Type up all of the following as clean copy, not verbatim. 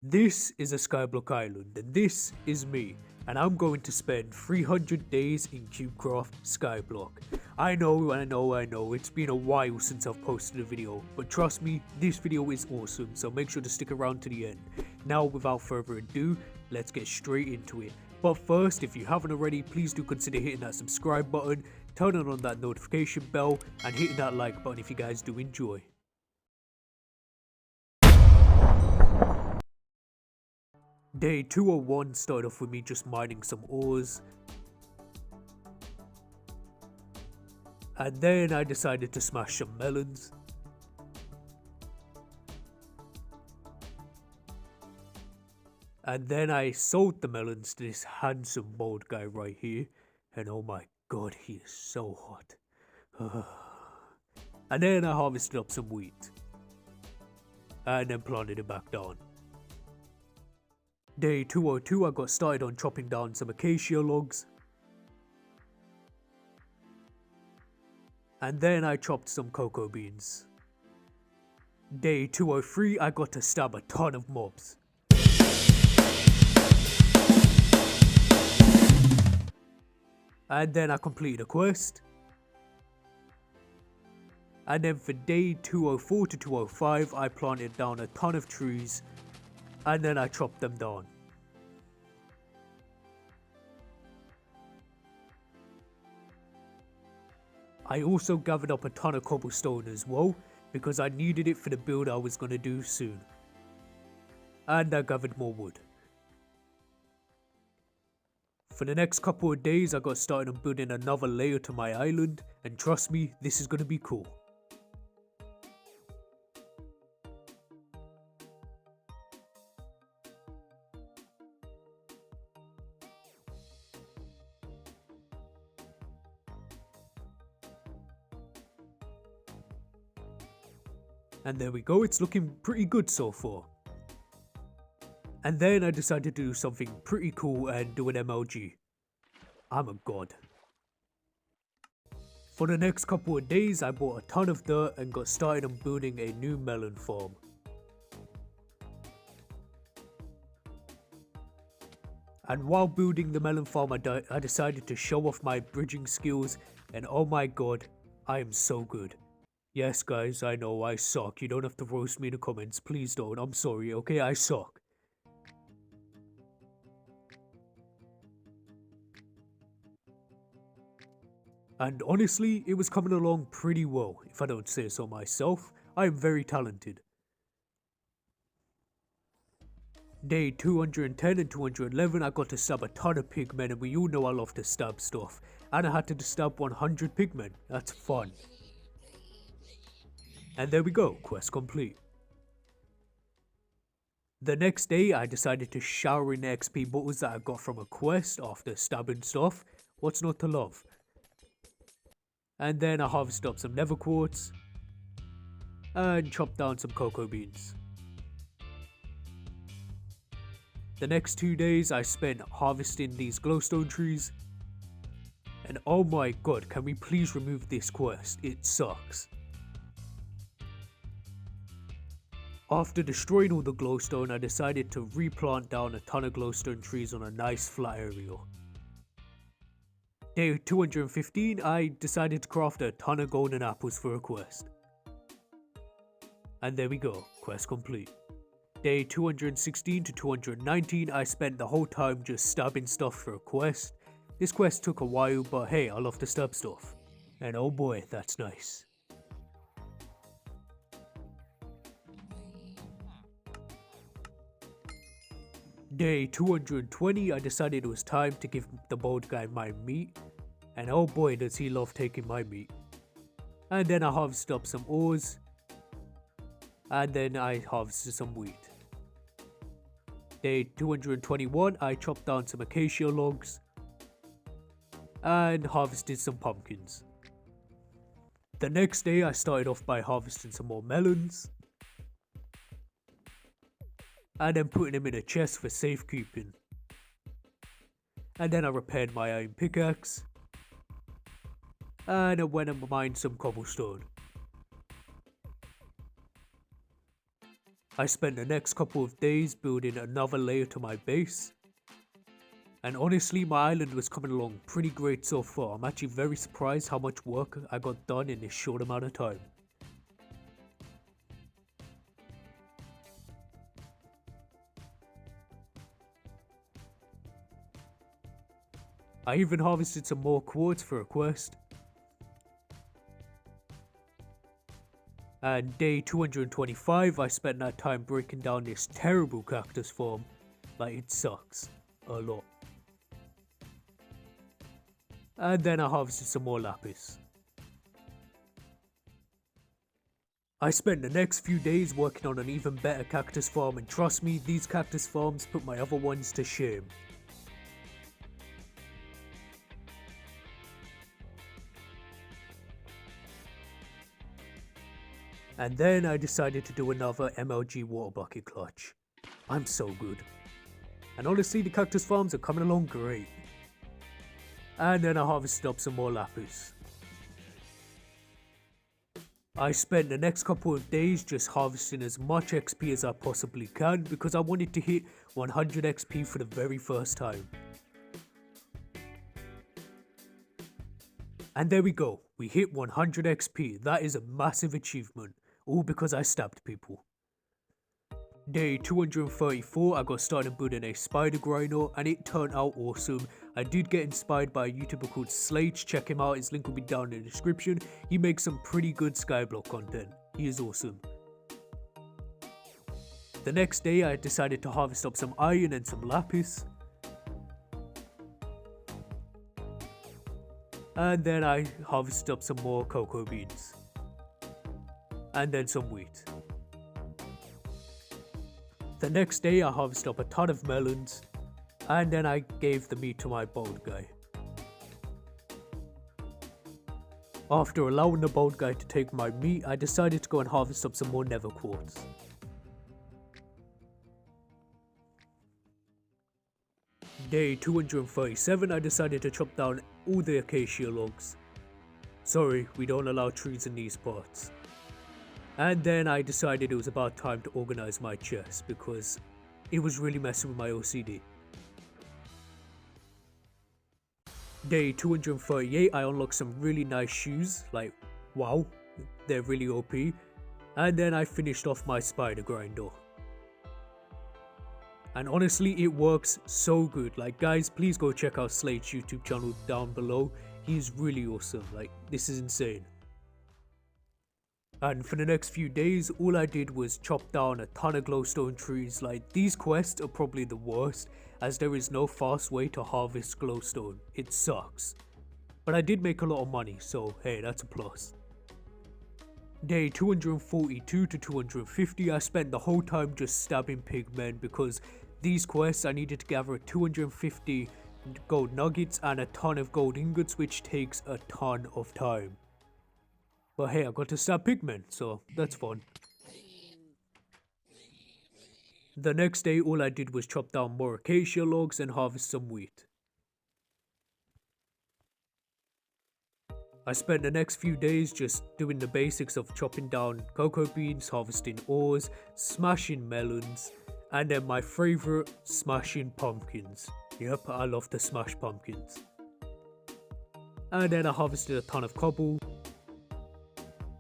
This is a Skyblock island and this is me, and I'm going to spend 300 days in Cubecraft Skyblock. I know, it's been a while since I've posted a video, but trust me, this video is awesome, so make sure to stick around to the end. Now without further ado, let's get straight into it. But first, if you haven't already, please do consider hitting that subscribe button, turning on that notification bell, and hitting that like button if you guys do enjoy. Day 201 started off with me just mining some ores. And then I decided to smash some melons. And then I sold the melons to this handsome bald guy right here. And oh my god, he is so hot. And then I harvested up some wheat. And then planted it back down. Day 202, I got started on chopping down some acacia logs. And then I chopped some cocoa beans. Day 203, I got to stab a ton of mobs. And then I completed a quest. And then for day 204 to 205, I planted down a ton of trees. And then I chopped them down. I also gathered up a ton of cobblestone as well, because I needed it for the build I was going to do soon. And I gathered more wood. For the next couple of days, I got started on building another layer to my island, and trust me, this is going to be cool. And there we go, it's looking pretty good so far. And then I decided to do something pretty cool and do an MLG. I'm a god. For the next couple of days, I bought a ton of dirt and got started on building a new melon farm. And while building the melon farm, I decided to show off my bridging skills, and oh my god, I am so good. Yes guys, I know I suck, you don't have to roast me in the comments, please don't, I'm sorry, okay, I suck. And honestly, it was coming along pretty well, if I don't say so myself. I am very talented. Day 210 and 211, I got to stab a ton of pigmen, and we all know I love to stab stuff. And I had to stab 100 pigmen, that's fun. And there we go, quest complete. The next day, I decided to shower in the XP bottles that I got from a quest after stabbing stuff. What's not to love? And then I harvested up some nether quartz. And chopped down some cocoa beans. The next 2 days, I spent harvesting these glowstone trees. And oh my god, can we please remove this quest? It sucks. After destroying all the glowstone, I decided to replant down a ton of glowstone trees on a nice flat area. Day 215, I decided to craft a ton of golden apples for a quest. And there we go, quest complete. Day 216 to 219, I spent the whole time just stabbing stuff for a quest. This quest took a while, but hey, I love to stab stuff. And oh boy, that's nice. Day 220, I decided it was time to give the bald guy my meat, and oh boy does he love taking my meat. And then I harvested up some ores, and then I harvested some wheat. Day 221, I chopped down some acacia logs, and harvested some pumpkins. The next day I started off by harvesting some more melons, and then putting them in a chest for safekeeping. And then I repaired my iron pickaxe, and I went and mined some cobblestone. I spent the next couple of days building another layer to my base. And honestly, my island was coming along pretty great so far. I'm actually very surprised how much work I got done in this short amount of time. I even harvested some more quartz for a quest. And day 225, I spent that time breaking down this terrible cactus farm. Like, it sucks a lot. And then I harvested some more lapis. I spent the next few days working on an even better cactus farm, and trust me, these cactus farms put my other ones to shame. And then I decided to do another MLG water bucket clutch. I'm so good. And honestly, the cactus farms are coming along great. And then I harvested up some more lapis. I spent the next couple of days just harvesting as much XP as I possibly can because I wanted to hit 100 XP for the very first time. And there we go, we hit 100 XP, that is a massive achievement, all because I stabbed people. Day 234, I got started building a spider grinder and it turned out awesome. I did get inspired by a YouTuber called Slate, check him out, his link will be down in the description. He makes some pretty good Skyblock content, he is awesome. The next day I decided to harvest up some iron and some lapis. And then I harvested up some more cocoa beans. And then some wheat. The next day I harvested up a ton of melons. And then I gave the meat to my bald guy. After allowing the bald guy to take my meat, I decided to go and harvest up some more nether quartz. Day 237, I decided to chop down all the acacia logs. Sorry, we don't allow trees in these parts. And then I decided it was about time to organize my chest because it was really messing with my OCD. Day 238, I unlocked some really nice shoes, like wow, they're really OP. And then I finished off my spider grinder. And honestly, it works so good. Like guys, please go check out Slate's YouTube channel down below. He's really awesome, like this is insane. And for the next few days, all I did was chop down a ton of glowstone trees. Like these quests are probably the worst as there is no fast way to harvest glowstone. It sucks. But I did make a lot of money, so hey, that's a plus. Day 242 to 250, I spent the whole time just stabbing pigmen because these quests I needed to gather 250 gold nuggets and a ton of gold ingots, which takes a ton of time. But hey, I got to stab pigmen, so that's fun. The next day, all I did was chop down more acacia logs and harvest some wheat. I spent the next few days just doing the basics of chopping down cocoa beans, harvesting ores, smashing melons, and then my favorite, smashing pumpkins. Yep, I love to smash pumpkins. And then I harvested a ton of cobble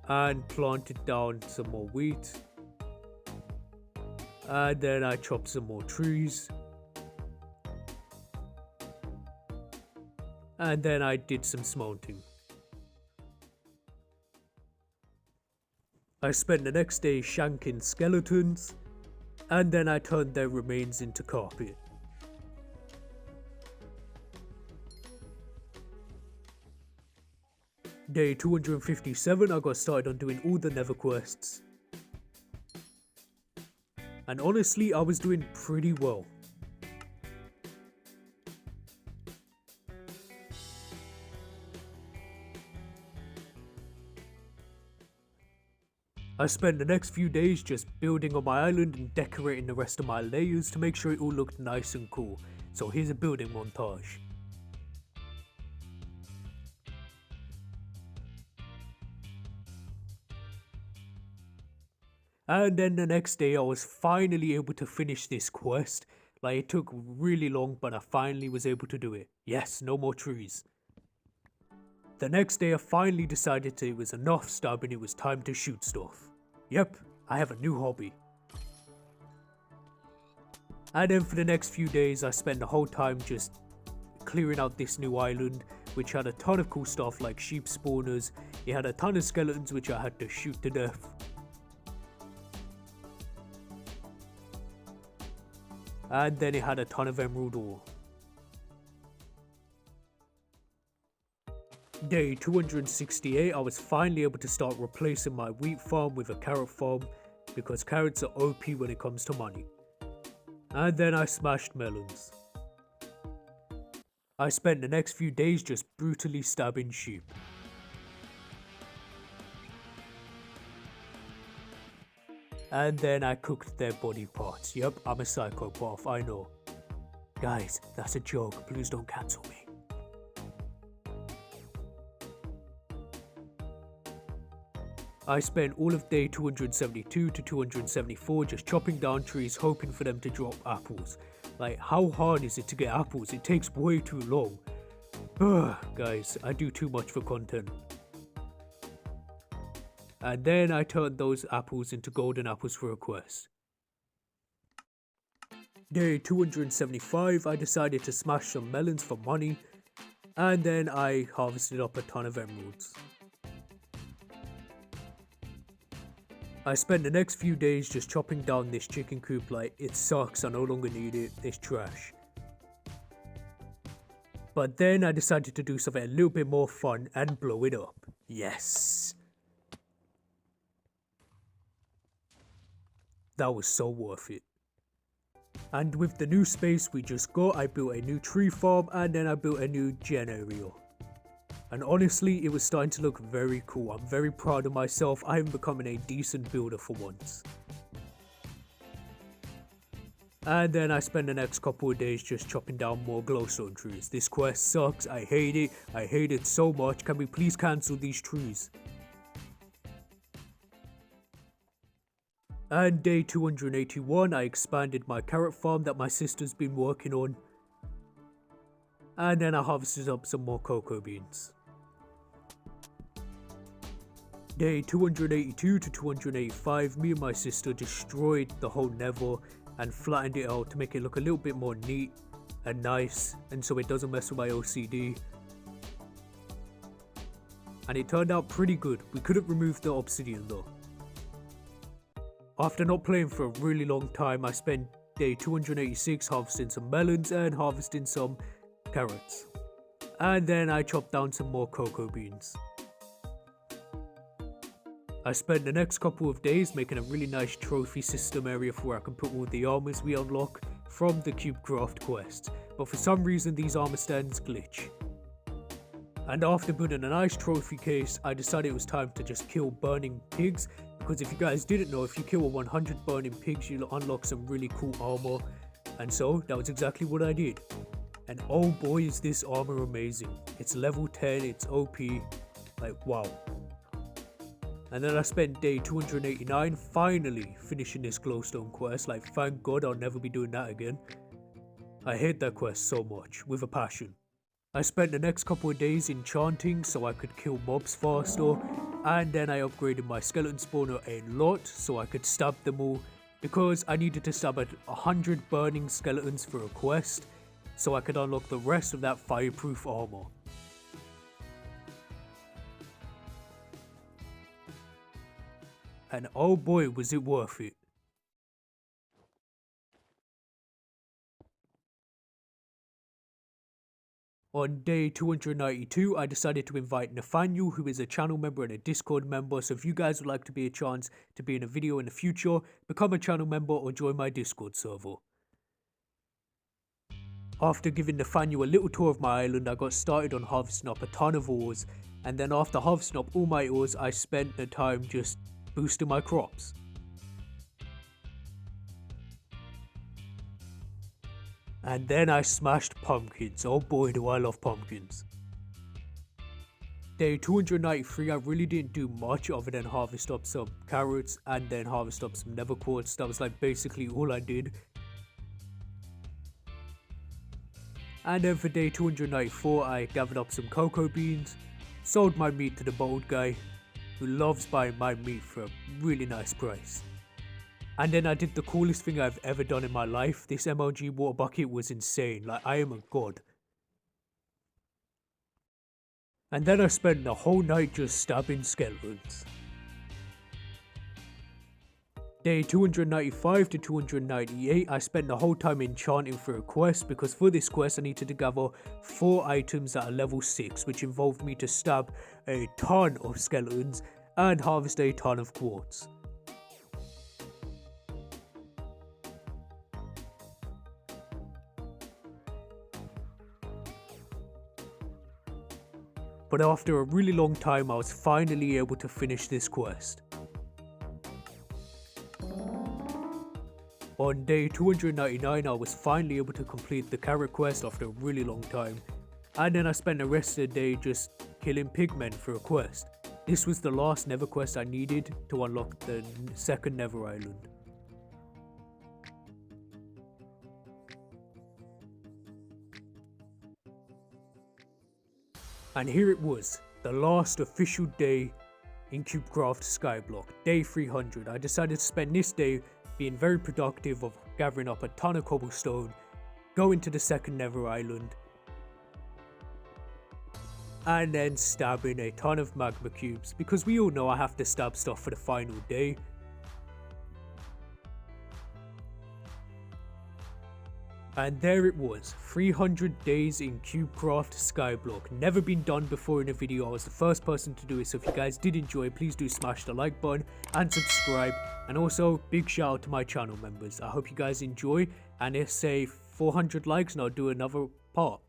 and planted down some more wheat. And then I chopped some more trees. And then I did some smelting. I spent the next day shanking skeletons, and then I turned their remains into carpet. Day 257, I got started on doing all the nether quests. And honestly, I was doing pretty well. I spent the next few days just building on my island and decorating the rest of my layers to make sure it all looked nice and cool. So here's a building montage. And then the next day I was finally able to finish this quest. Like, it took really long, but I finally was able to do it. Yes, no more trees. The next day I finally decided it was enough stabbing, it was time to shoot stuff. Yep, I have a new hobby. And then for the next few days I spent the whole time just clearing out this new island, which had a ton of cool stuff like sheep spawners. It had a ton of skeletons which I had to shoot to death. And then it had a ton of emerald ore. Day 268, I was finally able to start replacing my wheat farm with a carrot farm, because carrots are OP when it comes to money. And then I smashed melons. I spent the next few days just brutally stabbing sheep. And then I cooked their body parts. Yep, I'm a psychopath, I know. Guys, that's a joke, please don't cancel me. I spent all of day 272 to 274 just chopping down trees hoping for them to drop apples. Like, how hard is it to get apples? It takes way too long. Guys, I do too much for content. And then I turned those apples into golden apples for a quest. Day 275, I decided to smash some melons for money, and then I harvested up a ton of emeralds. I spent the next few days just chopping down this chicken coop. Like, it sucks, I no longer need it, it's trash. But then I decided to do something a little bit more fun and blow it up. Yes! That was so worth it. And with the new space we just got, I built a new tree farm and then I built a new gen area. And honestly, it was starting to look very cool. I'm very proud of myself. I am becoming a decent builder for once. And then I spent the next couple of days just chopping down more glowstone trees. This quest sucks. I hate it. I hate it so much. Can we please cancel these trees? And day 281, I expanded my carrot farm that my sister's been working on. And then I harvested up some more cocoa beans. Day 282 to 285, me and my sister destroyed the whole Nether and flattened it out to make it look a little bit more neat and nice, and so it doesn't mess with my OCD. And it turned out pretty good. We couldn't remove the obsidian though. After not playing for a really long time, I spent day 286 harvesting some melons and harvesting some carrots. And then I chopped down some more cocoa beans. I spent the next couple of days making a really nice trophy system area for where I can put all the armors we unlock from the Cubecraft quest, but for some reason these armor stands glitch. And after building a nice trophy case, I decided it was time to just kill burning pigs, because if you guys didn't know, if you kill 100 burning pigs you'll unlock some really cool armor, and so that was exactly what I did. And oh boy is this armor amazing. It's level 10, it's OP, like wow. And then I spent day 289 finally finishing this glowstone quest. Like, thank God I'll never be doing that again. I hate that quest so much, with a passion. I spent the next couple of days enchanting so I could kill mobs faster, and then I upgraded my skeleton spawner a lot so I could stab them all, because I needed to stab at 100 burning skeletons for a quest so I could unlock the rest of that fireproof armor. And oh boy was it worth it. On day 292, I decided to invite Nathaniel, who is a channel member and a Discord member, so if you guys would like to be a chance to be in a video in the future, become a channel member or join my Discord server. After giving Nathaniel a little tour of my island, I got started on harvesting up a ton of ores, and then after harvesting up all my ores, I spent the time just boosting my crops. And then I smashed pumpkins. Oh boy do I love pumpkins. Day 293, I really didn't do much other than harvest up some carrots and then harvest up some nether quartz. That was like basically all I did. And then for day 294, I gathered up some cocoa beans, sold my meat to the bald guy, who loves buying my meat for a really nice price. And then I did the coolest thing I've ever done in my life. This MLG water bucket was insane, like I am a god. And then I spent the whole night just stabbing skeletons. Day 295 to 298, I spent the whole time enchanting for a quest, because for this quest I needed to gather 4 items that are level 6, which involved me to stab a ton of skeletons and harvest a ton of quartz. But after a really long time, I was finally able to finish this quest. On day 299, I was finally able to complete the carrot quest after a really long time. And then I spent the rest of the day just killing pigmen for a quest. This was the last nether quest I needed to unlock the second nether island. And here it was, the last official day in Cubecraft Skyblock, day 300. I decided to spend this day being very productive of gathering up a ton of cobblestone, going to the second nether island, and then stabbing a ton of magma cubes, because we all know I have to stab stuff for the final day. And there it was, 300 days in Cubecraft Skyblock. Never been done before in a video. I was the first person to do it, so if you guys did enjoy, please do smash the like button and subscribe. And also, big shout out to my channel members. I hope you guys enjoy, and if say 400 likes and I'll do another part.